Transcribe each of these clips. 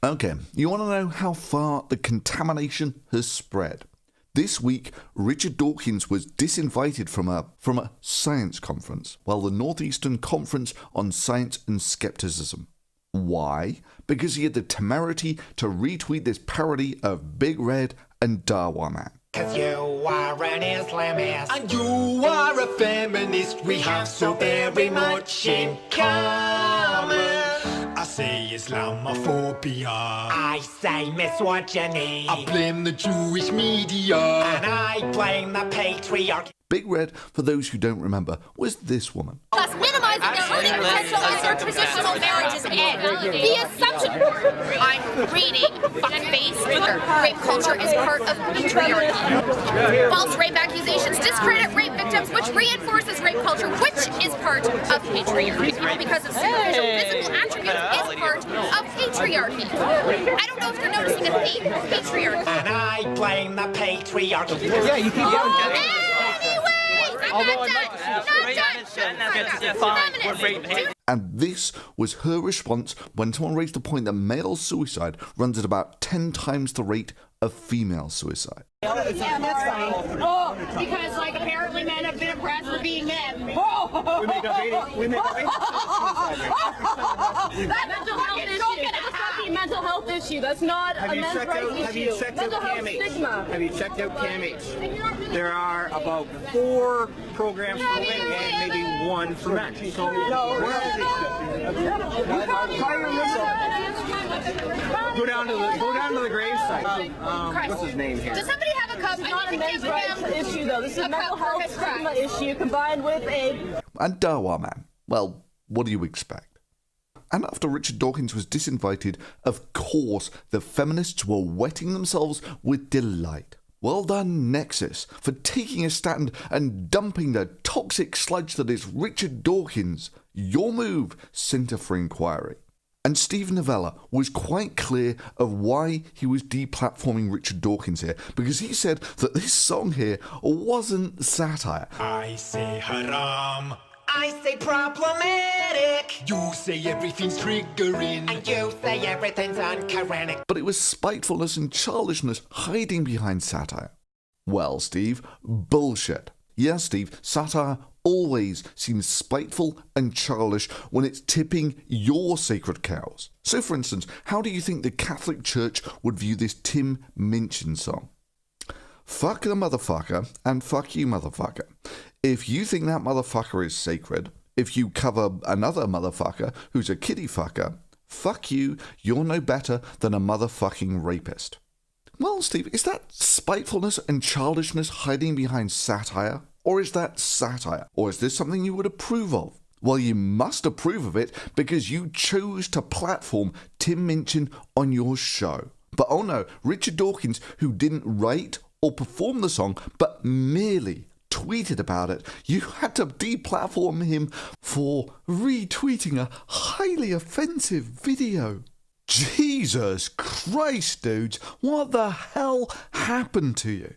Okay, you want to know how far the contamination has spread? This week, Richard Dawkins was disinvited from a science conference, the Northeastern Conference on Science and Skepticism. Why? Because he had the temerity to retweet this parody of Big Red and Dawa Man. Cause you are an Islamist and you are a feminist. We have so very much in common. I say Islamophobia, I say misogyny, I blame the Jewish media, and I blame the patriarchy. Big Red, for those who don't remember, was this woman. Thus minimizing their earning potential as their traditional marriages end. The assumption I'm reading fuckface. Rape culture is part of patriarchy. False rape accusations discredit rape victims, which reinforces rape culture, which is part of patriarchy. Because of superficial physical attributes is part of patriarchy. I don't know if you're noticing a theme. Patriarchy. And I blame the patriarchy. Yeah, you keep going. And this was her response when someone raised the point that male suicide runs at about 10 times the rate of female suicide. Yeah, that's fine. Oh, because apparently men have been oppressed for being men. Oh. We make up 80. That's mental health issue. That's not a mental health issue. That's not a men's rights issue. Have you checked out stigma. Have you checked out CAMH? There are about 4 programs for women and maybe 1 for men. So go down to the gravesite. What's his name here? Does somebody have a cup? It's not a men's rights issue, though. This is a mental health stigma issue combined with a... And Dawa Man, what do you expect? And after Richard Dawkins was disinvited, of course, the feminists were wetting themselves with delight. Well done, Nexus, for taking a stand and dumping the toxic sludge that is Richard Dawkins. Your move, Centre for Inquiry. And Steve Novella was quite clear of why he was deplatforming Richard Dawkins here, because he said that this song here wasn't satire. I say haram, I say problematic, you say everything's triggering, and you say everything's uncorrect. But it was spitefulness and childishness hiding behind satire. Well, Steve, bullshit. Yes, Steve, satire always seems spiteful and childish when it's tipping your sacred cows. So, for instance, how do you think the Catholic Church would view this Tim Minchin song? Fuck the motherfucker and fuck you, motherfucker. If you think that motherfucker is sacred, if you cover another motherfucker who's a kiddie fucker, fuck you, you're no better than a motherfucking rapist. Well, Steve, is that spitefulness and childishness hiding behind satire? Or is that satire? Or is this something you would approve of? Well, you must approve of it because you chose to platform Tim Minchin on your show. But oh no, Richard Dawkins, who didn't write or perform the song, but merely tweeted about it, you had to deplatform him for retweeting a highly offensive video. Jesus Christ, dudes, what the hell happened to you?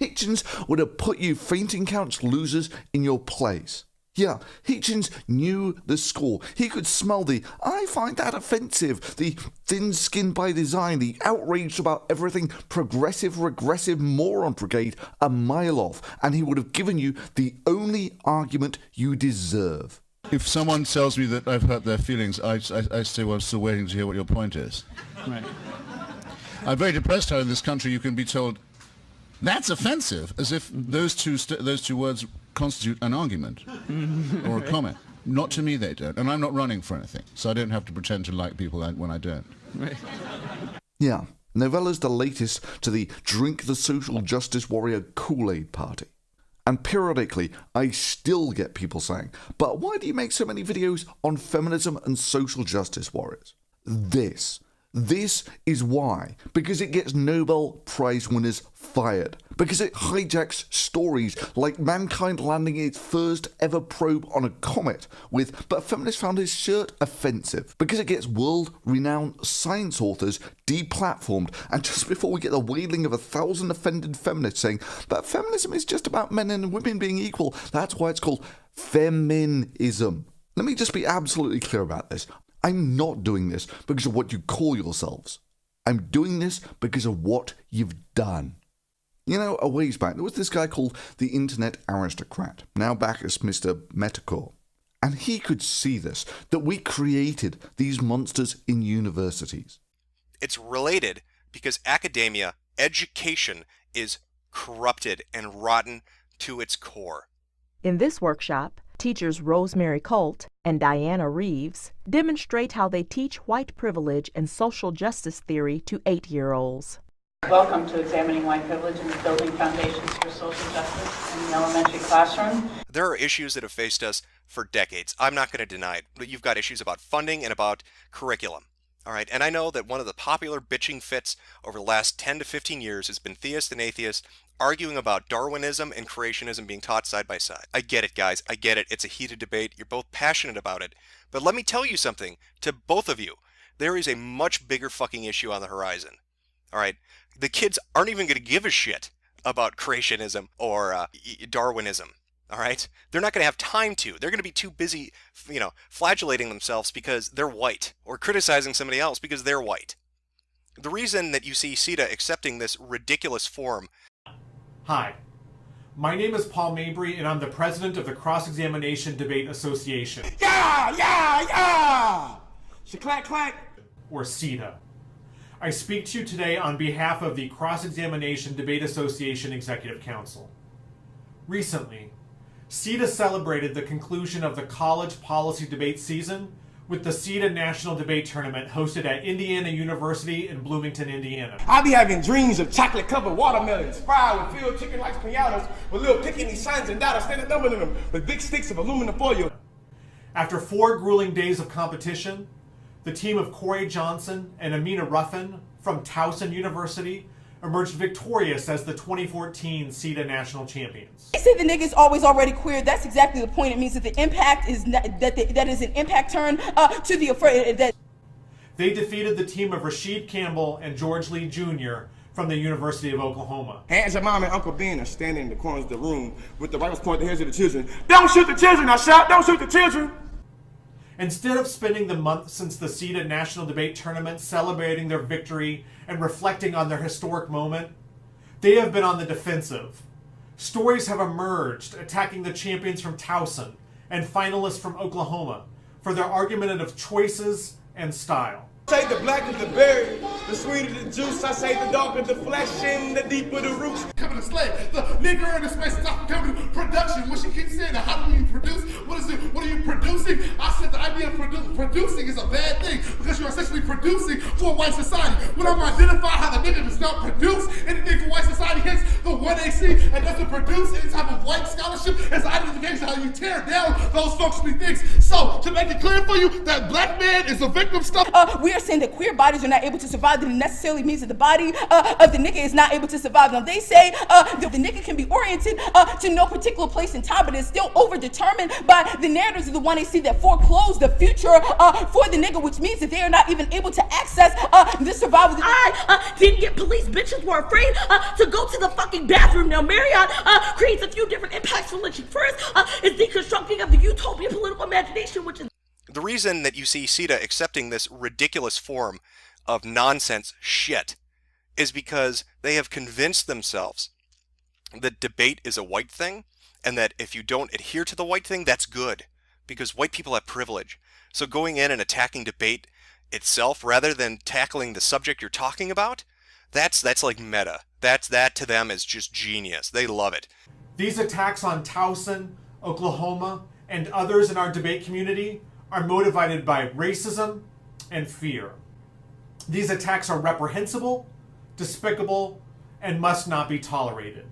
Hitchens would have put you fainting couch losers in your place. Yeah, Hitchens knew the score. He could smell the, I find that offensive, the thin-skinned by design, the outraged about everything progressive, regressive moron brigade a mile off, and he would have given you the only argument you deserve. If someone tells me that I've hurt their feelings, I say, well, I'm still waiting to hear what your point is. Right. I'm very depressed how in this country you can be told, that's offensive, as if those two words constitute an argument or a comment. Not to me, they don't. And I'm not running for anything, so I don't have to pretend to like people when I don't. Right. Yeah, Novella's the latest to the drink the social justice warrior Kool-Aid party. And periodically, I still get people saying, but why do you make so many videos on feminism and social justice warriors? This is why. Because it gets Nobel Prize winners fired. Because it hijacks stories like mankind landing its first ever probe on a comet with, but feminists found his shirt offensive. Because it gets world-renowned science authors deplatformed. And just before we get the wailing of 1,000 offended feminists saying, but feminism is just about men and women being equal. That's why it's called feminism. Let me just be absolutely clear about this. I'm not doing this because of what you call yourselves. I'm doing this because of what you've done. You know, a ways back, there was this guy called the Internet Aristocrat, now back as Mr. Metacore. And he could see this, that we created these monsters in universities. It's related because academia, education, is corrupted and rotten to its core. In this workshop, teachers Rosemary Colt and Diana Reeves demonstrate how they teach white privilege and social justice theory to 8-year-olds. Welcome to Examining White Privilege and Building Foundations for Social Justice in the Elementary Classroom. There are issues that have faced us for decades. I'm not going to deny it. But you've got issues about funding and about curriculum. All right, and I know that one of the popular bitching fits over the last 10 to 15 years has been theists and atheists arguing about Darwinism and creationism being taught side by side. I get it, guys. I get it. It's a heated debate. You're both passionate about it. But let me tell you something to both of you. There is a much bigger fucking issue on the horizon. All right, the kids aren't even going to give a shit about creationism or Darwinism. All right, they're not going to have time to. They're going to be too busy, flagellating themselves because they're white or criticizing somebody else because they're white. The reason that you see CETA accepting this ridiculous form. Hi, my name is Paul Mabry, and I'm the president of the Cross-Examination Debate Association. Yeah! Clack, clack. Or CETA. I speak to you today on behalf of the Cross-Examination Debate Association Executive Council. Recently, CETA celebrated the conclusion of the college policy debate season with the CETA National Debate Tournament hosted at Indiana University in Bloomington, Indiana. I be having dreams of chocolate-covered watermelons, fried with filled chicken like pinatas, with little picking sons and daughters standing up in them with big sticks of aluminum foil. After 4 grueling days of competition, the team of Corey Johnson and Amina Ruffin from Towson University emerged victorious as the 2014 CETA National Champions. They say the nigga's always already queer. That's exactly the point. It means that the impact is that is an impact turn to the that. They defeated the team of Rasheed Campbell and George Lee Jr. from the University of Oklahoma. Aunt Jemima and Uncle Ben are standing in the corners of the room with the rifles pointed at the heads of the children. Don't shoot the children! I shout, don't shoot the children! Instead of spending the month since the CETA National Debate Tournament celebrating their victory and reflecting on their historic moment, they have been on the defensive. Stories have emerged attacking the champions from Towson and finalists from Oklahoma for their argumentative choices and style. I say the blacker the berry, the sweeter the juice. I say the darker the flesh and the deeper the roots. Coming to slave, the nigger in the space is not coming to production. What she keeps saying, how do you produce? What is it? What are you producing? I said the idea of producing is a bad thing because you're essentially producing for white society. When I'm identify how the nigger does not produce anything for white society, hence the 1AC and doesn't produce any type of white scholarship as identification how you tear down those functioning things. So to make it clear for you that black man is a victim stuff. We are saying that queer bodies are not able to survive, that it necessarily means that the body of the nigga is not able to survive. Now they say that the nigga can be oriented to no particular place in time, but it's still overdetermined by the narratives of the 1AC that foreclose the future for the nigga, which means that they are not even able to access the survival. I didn't get police. Bitches were afraid to go to the fucking bathroom. Now Marriott creates a few different impacts for lynching. First is deconstructing of the utopian political imagination, which is The reason that you see CETA accepting this ridiculous form of nonsense shit is because they have convinced themselves that debate is a white thing, and that if you don't adhere to the white thing, that's good, because white people have privilege. So going in and attacking debate itself rather than tackling the subject you're talking about, that's like meta. That to them is just genius. They love it. These attacks on Towson, Oklahoma, and others in our debate community are motivated by racism and fear. These attacks are reprehensible, despicable, and must not be tolerated.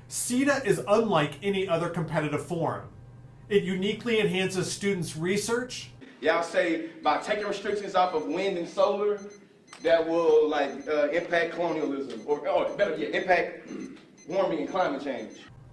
CETA is unlike any other competitive forum. It uniquely enhances students' research. Y'all say by taking restrictions off of wind and solar, that will impact colonialism, or better yet, impact warming and climate change.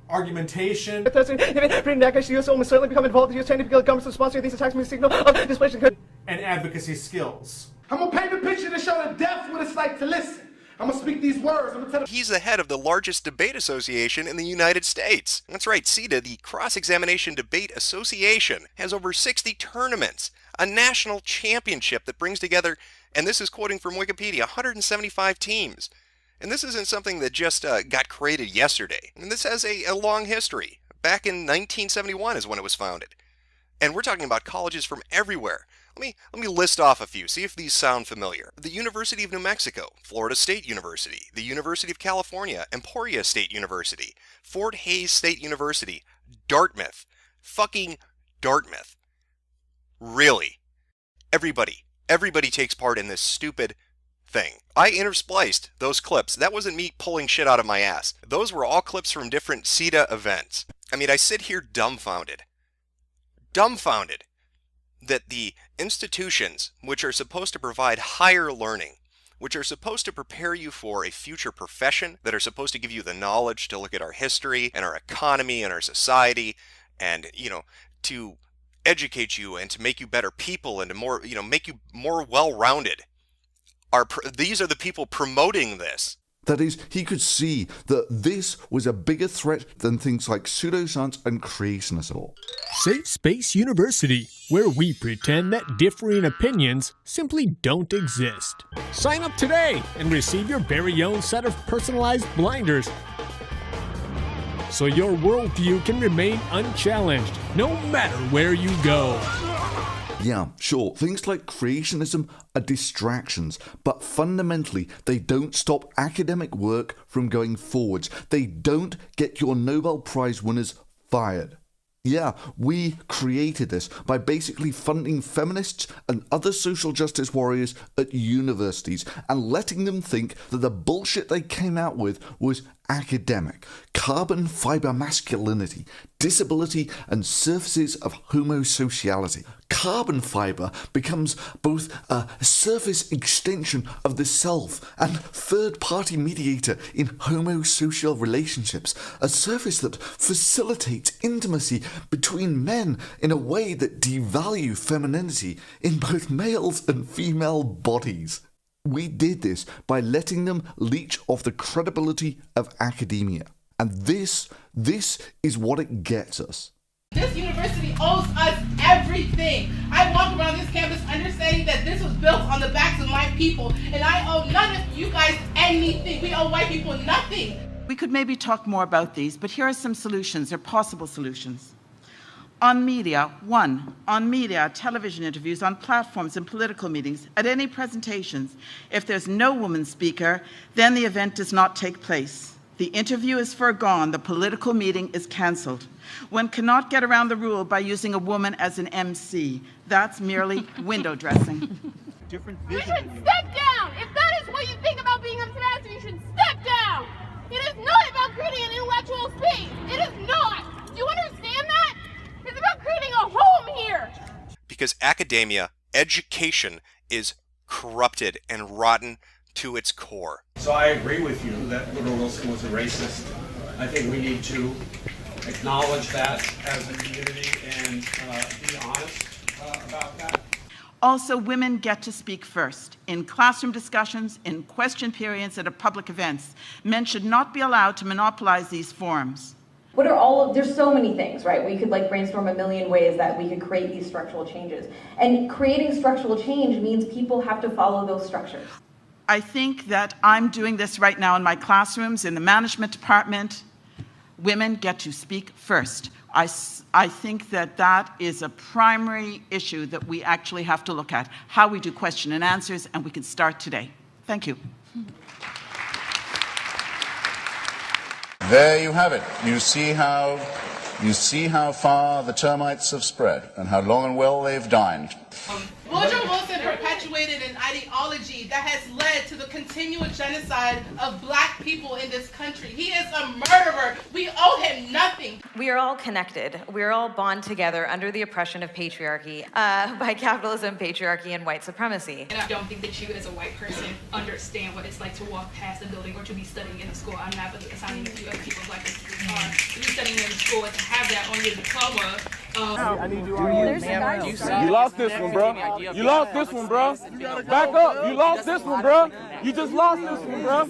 Argumentation. Bring back the U.S. almost certainly become involved in the U.S. technical government's response to these attacks may signal of displacement. And advocacy skills. I'm gonna paint the picture to show the depth what it's like to listen. I'm gonna speak these words. I'm gonna tell He's the head of the largest debate association in the United States. That's right, CETA, the Cross-Examination Debate Association, has over 60 tournaments, a national championship that brings together And this is quoting from Wikipedia, 175 teams. And this isn't something that just got created yesterday. And this has a long history. Back in 1971 is when it was founded. And we're talking about colleges from everywhere. Let me list off a few, see if these sound familiar. The University of New Mexico, Florida State University, the University of California, Emporia State University, Fort Hays State University, Dartmouth. Fucking Dartmouth. Really. Everybody takes part in this stupid thing. I interspliced those clips. That wasn't me pulling shit out of my ass. Those were all clips from different CETA events. I mean, I sit here dumbfounded that the institutions which are supposed to provide higher learning, which are supposed to prepare you for a future profession, that are supposed to give you the knowledge to look at our history and our economy and our society and, to educate you and to make you better people and to more, make you more well-rounded. These are the people promoting this. That is, he could see that this was a bigger threat than things like pseudoscience and creationism. Safe Space University, where we pretend that differing opinions simply don't exist. Sign up today and receive your very own set of personalized blinders, so your worldview can remain unchallenged, no matter where you go. Yeah, sure, things like creationism are distractions, but fundamentally they don't stop academic work from going forwards. They don't get your Nobel Prize winners fired. Yeah, we created this by basically funding feminists and other social justice warriors at universities and letting them think that the bullshit they came out with was academic. Carbon fiber masculinity, disability, and surfaces of homosociality. Carbon fiber becomes both a surface extension of the self and third-party mediator in homosocial relationships, a surface that facilitates intimacy between men in a way that devalues femininity in both males and female bodies. We did this by letting them leech off the credibility of academia. And this is what it gets us. This university owes us everything. I walk around this campus understanding that this was built on the backs of my people, and I owe none of you guys anything. We owe white people nothing. We could maybe talk more about these, but here are some solutions, or possible solutions. On media, television interviews, on platforms and political meetings, at any presentations, if there's no woman speaker, then the event does not take place. The interview is foregone, the political meeting is cancelled. One cannot get around the rule by using a woman as an MC. That's merely window dressing. You should step down! If that is what you think about being on tenacity, you should step down! It is not about creating an intellectual space! It is not! Do you understand that? It's about creating a home here! Because academia, education, is corrupted and rotten to its core. So I agree with you that Woodrow Wilson was a racist. I think we need to acknowledge that as a community and be honest about that. Also, women get to speak first. In classroom discussions, in question periods, and at public events, men should not be allowed to monopolize these forums. What are there's so many things, right? We could brainstorm a million ways that we could create these structural changes. And creating structural change means people have to follow those structures. I think that I'm doing this right now in my classrooms, in the management department. Women get to speak first. I think that is a primary issue that we actually have to look at, how we do question and answers, and we can start today. Thank you. There you have it. You see how far the termites have spread and how long and well they've dined. Woodrow Wilson perpetuated an ideology that has led to the continual genocide of black people in this country. He is a murderer. We owe him nothing. We are all connected. We are all bound together under the oppression of patriarchy, by capitalism, patriarchy, and white supremacy. And I don't think that you as a white person understand what it's like to walk past a building or to be studying in a school. I'm not assigning that you other people like this to be studying in school and to have that on your diploma. You lost this one, bro. You lost this one, bro. Back up. You lost this one, bro. You just lost this one, bro.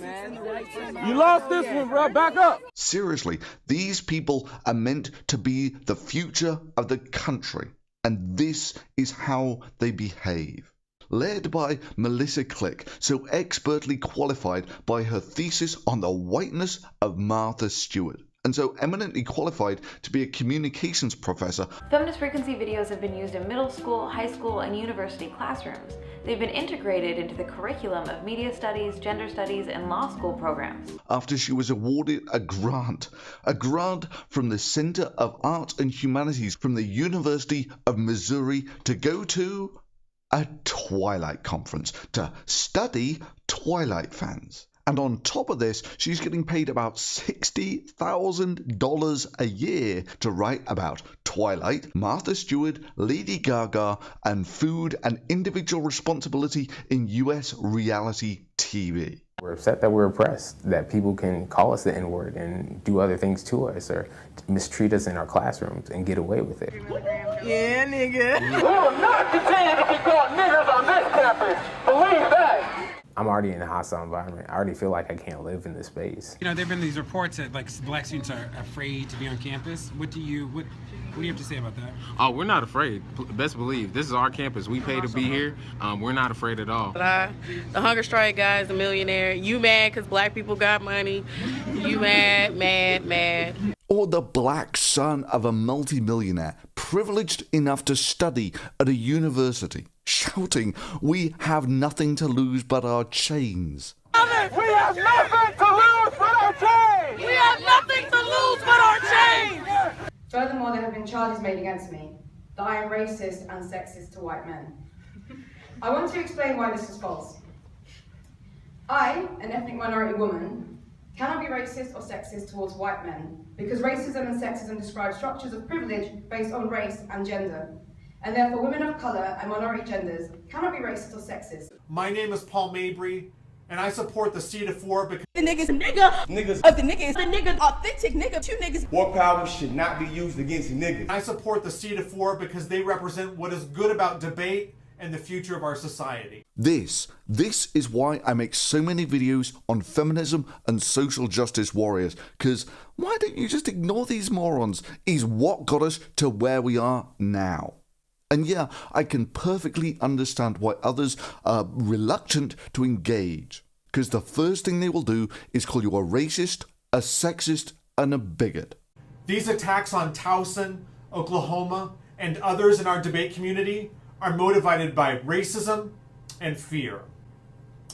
You lost this one, bro. Back up. Seriously, these people are meant to be the future of the country, and this is how they behave. led by Melissa Click, so expertly qualified by her thesis on the whiteness of Martha Stewart, and so eminently qualified to be a communications professor. Feminist frequency videos have been used in middle school, high school, and university classrooms. They've been integrated into the curriculum of media studies, gender studies, and law school programs. After she was awarded a grant from the Center of Art and Humanities from the University of Missouri to go to a Twilight conference to study Twilight fans. And on top of this, she's getting paid about $60,000 a year to write about Twilight, Martha Stewart, Lady Gaga, and food and individual responsibility in US reality TV. We're upset that we're oppressed, that people can call us the N-word and do other things to us or mistreat us in our classrooms and get away with it. Yeah, nigga. We will not continue to be called niggers on this campus. Believe that. I'm already in a hostile environment. I already feel like I can't live in this space. You know, there have been these reports that like black students are afraid to be on campus. What do you have to say about that? Oh, we're not afraid. Best believe, this is our campus. We pay to be here. We're not afraid at all. The hunger strike guy is a millionaire. You mad because black people got money. You mad. Or the black son of a multimillionaire, privileged enough to study at a university, shouting, "We have nothing to lose but our chains." We have nothing to lose but our chains! We have nothing to lose but our chains! Furthermore, there have been charges made against me that I am racist and sexist to white men. I want to explain why this is false. I, an ethnic minority woman, cannot be racist or sexist towards white men because racism and sexism describe structures of privilege based on race and gender. And therefore women of colour and minority genders cannot be racist or sexist. My name is Paul Mabry, and I support the C to 4 because The nigga's a nigga. Niggas Of the nigga is the nigga. Authentic nigga. Two niggas. War power should not be used against niggas. I support the C to 4 because they represent what is good about debate and the future of our society. This is why I make so many videos on feminism and social justice warriors, because why don't you just ignore these morons? Is what got us to where we are now. And yeah, I can perfectly understand why others are reluctant to engage, because the first thing they will do is call you a racist, a sexist, and a bigot. These attacks on Towson, Oklahoma, and others in our debate community are motivated by racism and fear.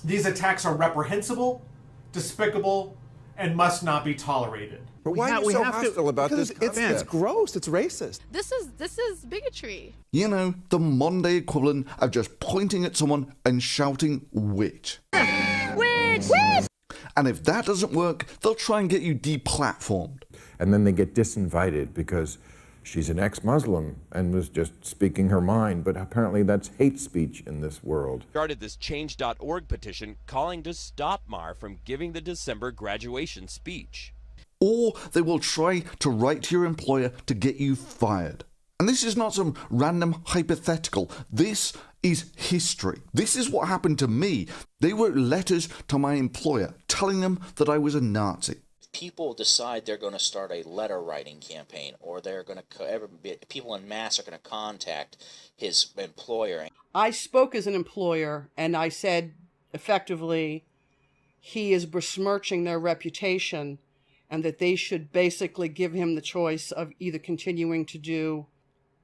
These attacks are reprehensible, despicable, and must not be tolerated. But why are you so hostile about this concept? It's gross, it's racist. This is bigotry. You know, the modern day equivalent of just pointing at someone and shouting witch. Witch! And if that doesn't work, they'll try and get you deplatformed. And then they get disinvited because she's an ex-Muslim and was just speaking her mind, but apparently that's hate speech in this world. Started this Change.org petition calling to stop Mar from giving the December graduation speech. Or they will try to write to your employer to get you fired. And this is not some random hypothetical. This is history. This is what happened to me. They wrote letters to my employer telling them that I was a Nazi. People decide they're going to start a letter writing campaign, or they're going to people en masse are going to contact his employer. I spoke as an employer and I said effectively he is besmirching their reputation and that they should basically give him the choice of either continuing to do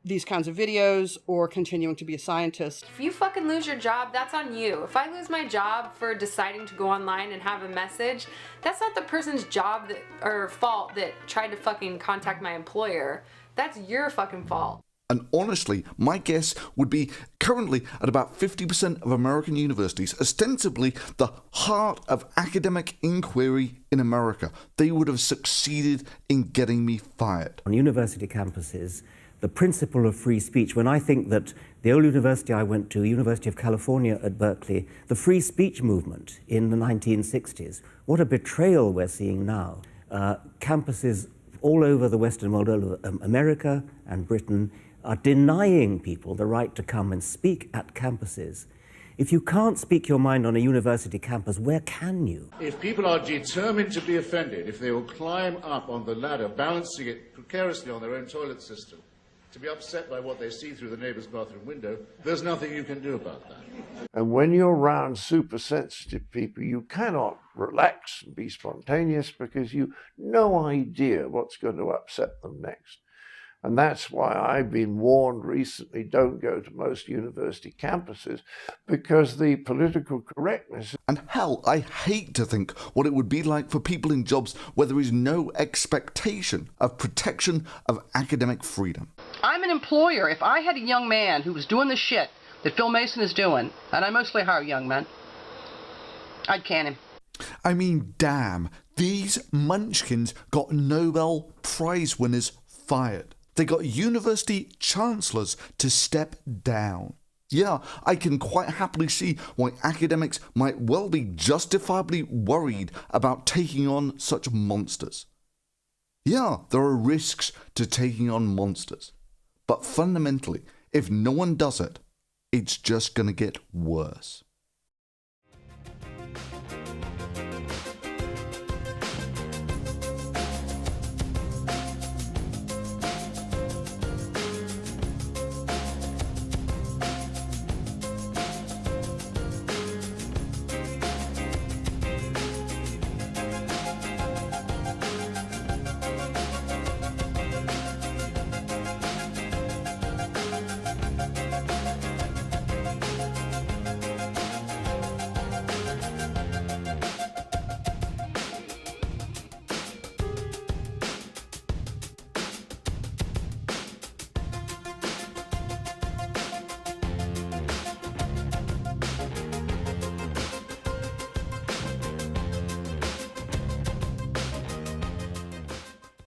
these kinds of videos or continuing to be a scientist. If you fucking lose your job, that's on you. If I lose my job for deciding to go online and have a message, that's not the person's job or fault that tried to fucking contact my employer. That's your fucking fault. And honestly, my guess would be currently at about 50% of American universities, ostensibly the heart of academic inquiry in America, they would have succeeded in getting me fired. On university campuses, the principle of free speech, when I think that the old university I went to, University of California at Berkeley, the free speech movement in the 1960s, what a betrayal we're seeing now. Campuses all over the Western world, all over America and Britain, are denying people the right to come and speak at campuses. If you can't speak your mind on a university campus, where can you? If people are determined to be offended, if they will climb up on the ladder, balancing it precariously on their own toilet system, to be upset by what they see through the neighbour's bathroom window, there's nothing you can do about that. And when you're around super sensitive people, you cannot relax and be spontaneous because you've no idea what's going to upset them next. And that's why I've been warned recently, don't go to most university campuses, because the political correctness. And hell, I hate to think what it would be like for people in jobs where there is no expectation of protection of academic freedom. I'm an employer. If I had a young man who was doing the shit that Phil Mason is doing, and I mostly hire young men, I'd can him. I mean, damn, these munchkins got Nobel Prize winners fired. They got university chancellors to step down. Yeah, I can quite happily see why academics might well be justifiably worried about taking on such monsters. Yeah, there are risks to taking on monsters. But fundamentally, if no one does it, it's just going to get worse.